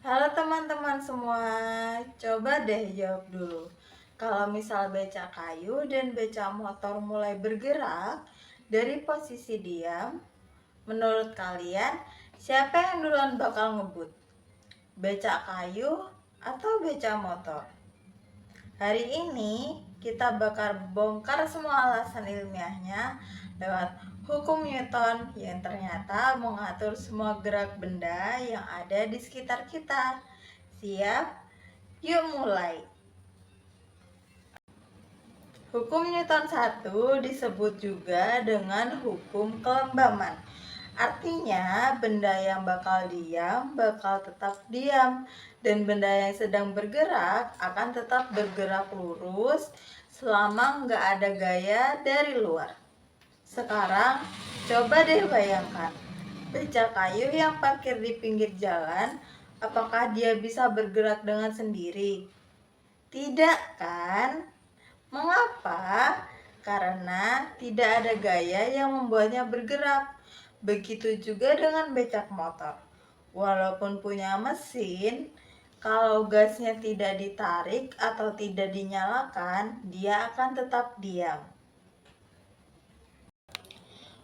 Halo teman-teman semua, coba deh jawab dulu. Kalau misal beca kayu dan beca motor mulai bergerak dari posisi diam, menurut kalian siapa yang duluan bakal ngebut? Beca kayu atau beca motor? Hari ini kita bakal bongkar semua alasan ilmiahnya lewat hukum Newton yang ternyata mengatur semua gerak benda yang ada di sekitar kita. Siap? Yuk mulai. Hukum Newton 1 disebut juga dengan hukum kelembaman. Artinya, benda yang bakal diam bakal tetap diam, dan benda yang sedang bergerak akan tetap bergerak lurus selama nggak ada gaya dari luar. Sekarang, coba deh bayangkan, beca kayu yang parkir di pinggir jalan, apakah dia bisa bergerak dengan sendiri? Tidak kan? Mengapa? Karena tidak ada gaya yang membuatnya bergerak. Begitu juga dengan becak motor. Walaupun punya mesin, kalau gasnya tidak ditarik atau tidak dinyalakan, dia akan tetap diam.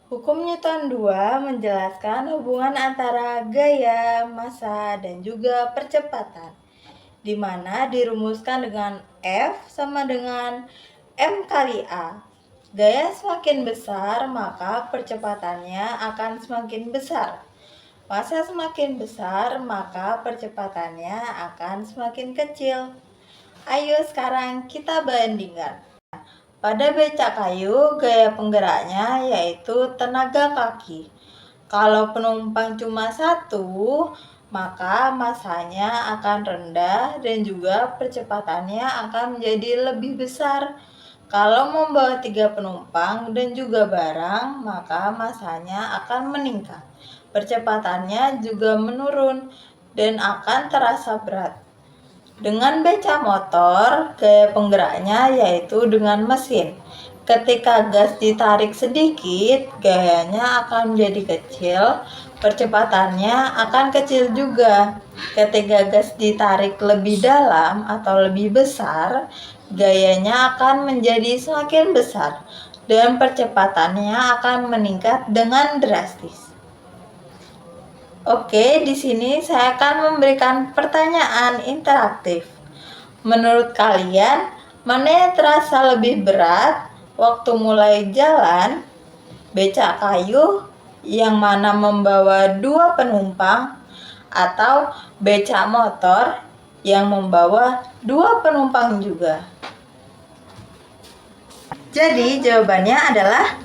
Hukum Newton 2 menjelaskan hubungan antara gaya, massa, dan juga percepatan, di mana dirumuskan dengan F sama dengan M kali A. Gaya semakin besar, maka percepatannya akan semakin besar. Massa semakin besar, maka percepatannya akan semakin kecil. Ayo sekarang kita bandingkan. Pada becak kayu, gaya penggeraknya yaitu tenaga kaki. Kalau penumpang cuma satu, maka massanya akan rendah dan juga percepatannya akan menjadi lebih besar. Kalau membawa 3 penumpang dan juga barang, maka massanya akan meningkat. Percepatannya juga menurun dan akan terasa berat. Dengan beca motor, gaya penggeraknya yaitu dengan mesin. Ketika gas ditarik sedikit, gayanya akan menjadi kecil, percepatannya akan kecil juga. Ketika gas ditarik lebih dalam atau lebih besar, gayanya akan menjadi semakin besar dan percepatannya akan meningkat dengan drastis. Oke, di sini saya akan memberikan pertanyaan interaktif. Menurut kalian, mana yang terasa lebih berat waktu mulai jalan? Becak kayu yang mana membawa 2 penumpang atau becak motor yang membawa 2 penumpang juga? Jadi jawabannya adalah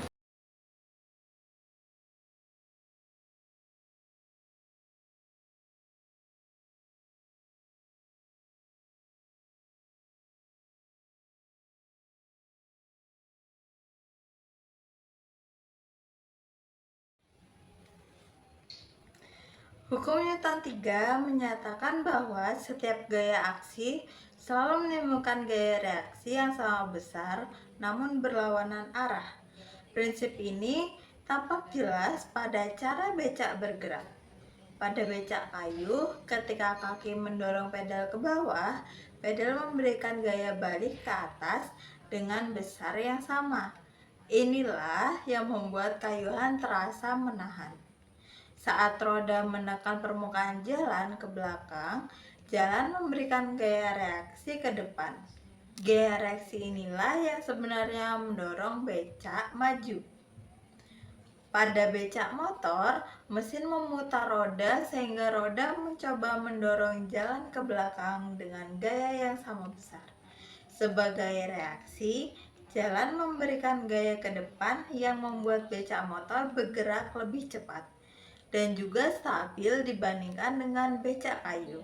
hukum Newton 3 menyatakan bahwa setiap gaya aksi selalu menimbulkan gaya reaksi yang sama besar namun berlawanan arah. Prinsip ini tampak jelas pada cara becak bergerak. Pada becak kayu, ketika kaki mendorong pedal ke bawah, pedal memberikan gaya balik ke atas dengan besar yang sama. Inilah yang membuat kayuhan terasa menahan. Saat roda menekan permukaan jalan ke belakang, jalan memberikan gaya reaksi ke depan. Gaya reaksi inilah yang sebenarnya mendorong becak maju. Pada becak motor, mesin memutar roda sehingga roda mencoba mendorong jalan ke belakang dengan gaya yang sama besar. Sebagai reaksi, jalan memberikan gaya ke depan yang membuat becak motor bergerak lebih cepat dan juga stabil dibandingkan dengan becak kayu.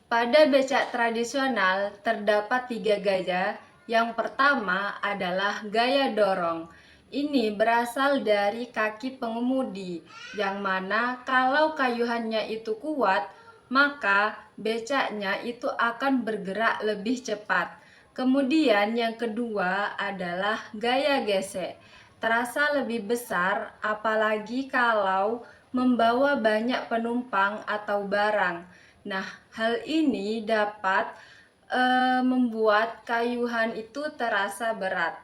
Pada becak tradisional terdapat 3 gaya. Yang pertama adalah gaya dorong. Ini berasal dari kaki pengemudi, yang mana kalau kayuhannya itu kuat, maka becaknya itu akan bergerak lebih cepat. Kemudian yang kedua adalah gaya gesek. Terasa lebih besar apalagi kalau membawa banyak penumpang atau barang. Nah, hal ini dapat membuat kayuhan itu terasa berat.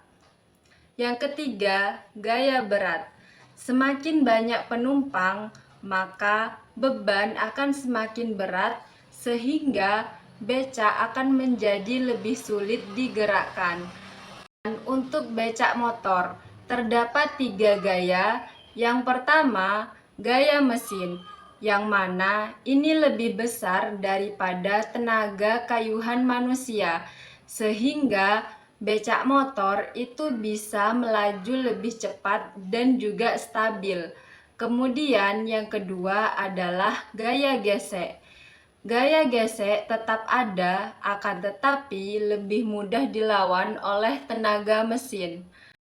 Yang ketiga, gaya berat. Semakin banyak penumpang, maka beban akan semakin berat sehingga becak akan menjadi lebih sulit digerakkan. Dan untuk becak motor, terdapat 3 gaya. Yang pertama, gaya mesin, yang mana ini lebih besar daripada tenaga kayuhan manusia, sehingga becak motor itu bisa melaju lebih cepat dan juga stabil. Kemudian yang kedua adalah gaya gesek. Gaya gesek tetap ada, akan tetapi lebih mudah dilawan oleh tenaga mesin.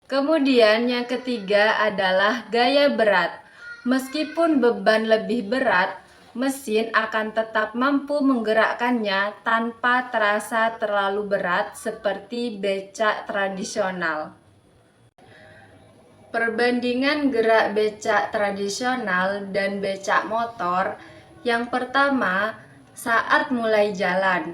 Kemudian yang ketiga adalah gaya berat. Meskipun beban lebih berat, mesin akan tetap mampu menggerakkannya tanpa terasa terlalu berat seperti becak tradisional. Perbandingan gerak becak tradisional dan becak motor. Yang pertama, saat mulai jalan.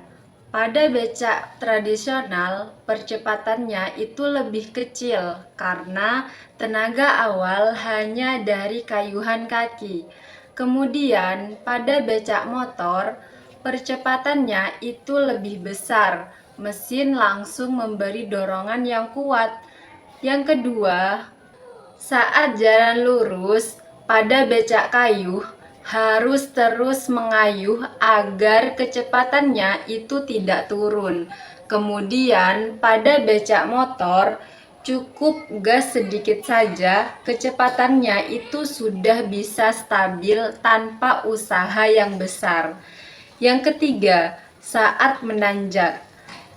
Pada becak tradisional, percepatannya itu lebih kecil karena tenaga awal hanya dari kayuhan kaki. Kemudian, pada becak motor, percepatannya itu lebih besar. Mesin langsung memberi dorongan yang kuat. Yang kedua, saat jalan lurus, pada becak kayu harus terus mengayuh agar kecepatannya itu tidak turun. Kemudian pada becak motor cukup gas sedikit saja, kecepatannya itu sudah bisa stabil tanpa usaha yang besar. Yang ketiga, saat menanjak.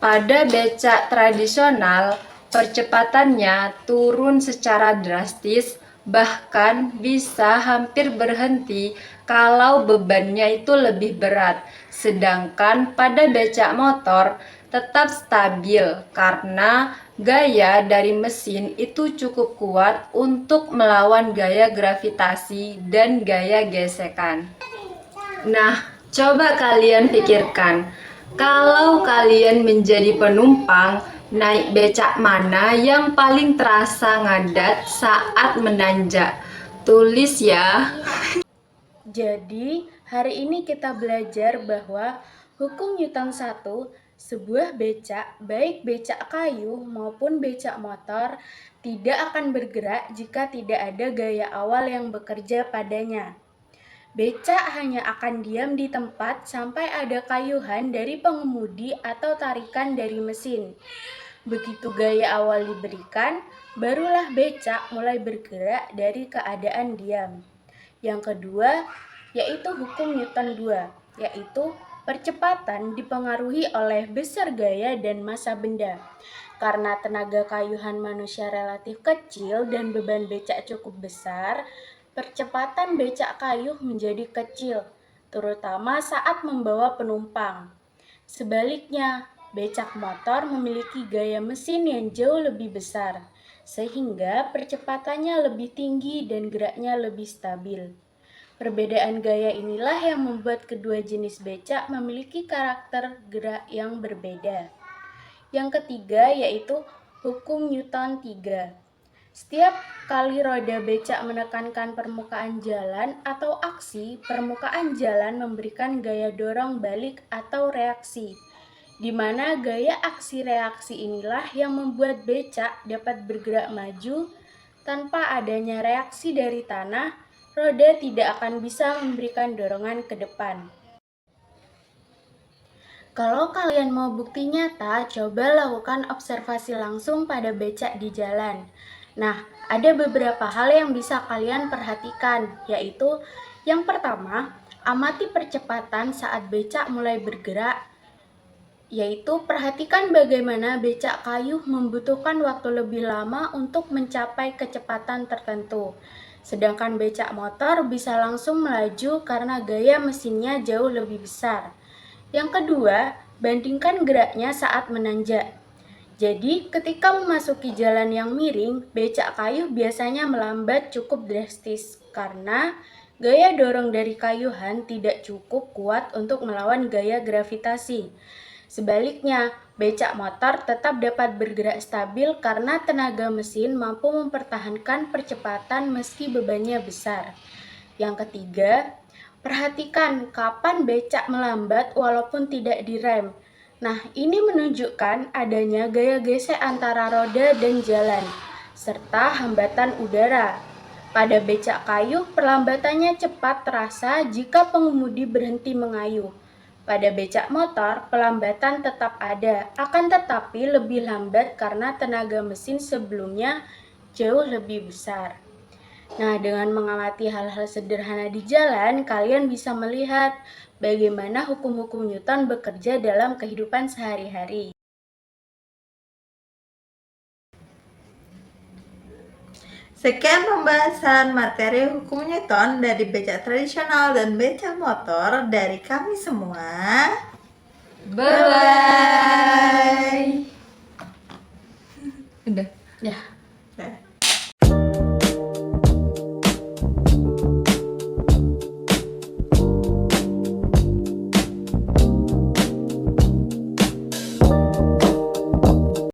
Pada becak tradisional, percepatannya turun secara drastis, bahkan bisa hampir berhenti kalau bebannya itu lebih berat. Sedangkan pada becak motor tetap stabil karena gaya dari mesin itu cukup kuat untuk melawan gaya gravitasi dan gaya gesekan. Nah, coba kalian pikirkan, kalau kalian menjadi penumpang, naik becak mana yang paling terasa ngadat saat menanjak? Tulis ya. Jadi, hari ini kita belajar bahwa hukum Newton 1, sebuah becak, baik becak kayu maupun becak motor, tidak akan bergerak jika tidak ada gaya awal yang bekerja padanya. Becak hanya akan diam di tempat sampai ada kayuhan dari pengemudi atau tarikan dari mesin. Begitu gaya awal diberikan, barulah becak mulai bergerak dari keadaan diam. Yang kedua, yaitu hukum Newton 2, yaitu percepatan dipengaruhi oleh besar gaya dan massa benda. Karena tenaga kayuhan manusia relatif kecil dan beban becak cukup besar, percepatan becak kayu menjadi kecil, terutama saat membawa penumpang. Sebaliknya, becak motor memiliki gaya mesin yang jauh lebih besar, sehingga percepatannya lebih tinggi dan geraknya lebih stabil. Perbedaan gaya inilah yang membuat kedua jenis becak memiliki karakter gerak yang berbeda. Yang ketiga yaitu hukum Newton 3. Setiap kali roda becak menekankan permukaan jalan atau aksi, permukaan jalan memberikan gaya dorong balik atau reaksi, di mana gaya aksi reaksi inilah yang membuat becak dapat bergerak maju. Tanpa adanya reaksi dari tanah, roda tidak akan bisa memberikan dorongan ke depan. Kalau kalian mau bukti nyata, coba lakukan observasi langsung pada becak di jalan. Nah, ada beberapa hal yang bisa kalian perhatikan, yaitu yang pertama, amati percepatan saat becak mulai bergerak, yaitu perhatikan bagaimana becak kayu membutuhkan waktu lebih lama untuk mencapai kecepatan tertentu. Sedangkan becak motor bisa langsung melaju karena gaya mesinnya jauh lebih besar. Yang kedua, bandingkan geraknya saat menanjak. Jadi, ketika memasuki jalan yang miring, becak kayu biasanya melambat cukup drastis karena gaya dorong dari kayuhan tidak cukup kuat untuk melawan gaya gravitasi. Sebaliknya, becak motor tetap dapat bergerak stabil karena tenaga mesin mampu mempertahankan percepatan meski bebannya besar. Yang ketiga, perhatikan kapan becak melambat walaupun tidak direm. Nah, ini menunjukkan adanya gaya gesek antara roda dan jalan, serta hambatan udara. Pada becak kayu, perlambatannya cepat terasa jika pengemudi berhenti mengayuh. Pada becak motor, pelambatan tetap ada, akan tetapi lebih lambat karena tenaga mesin sebelumnya jauh lebih besar. Nah, dengan mengamati hal-hal sederhana di jalan, kalian bisa melihat bagaimana hukum-hukum Newton bekerja dalam kehidupan sehari-hari. Sekian pembahasan materi hukum Newton dari becak tradisional dan becak motor dari kami semua. Bye-bye. Udah. Ya.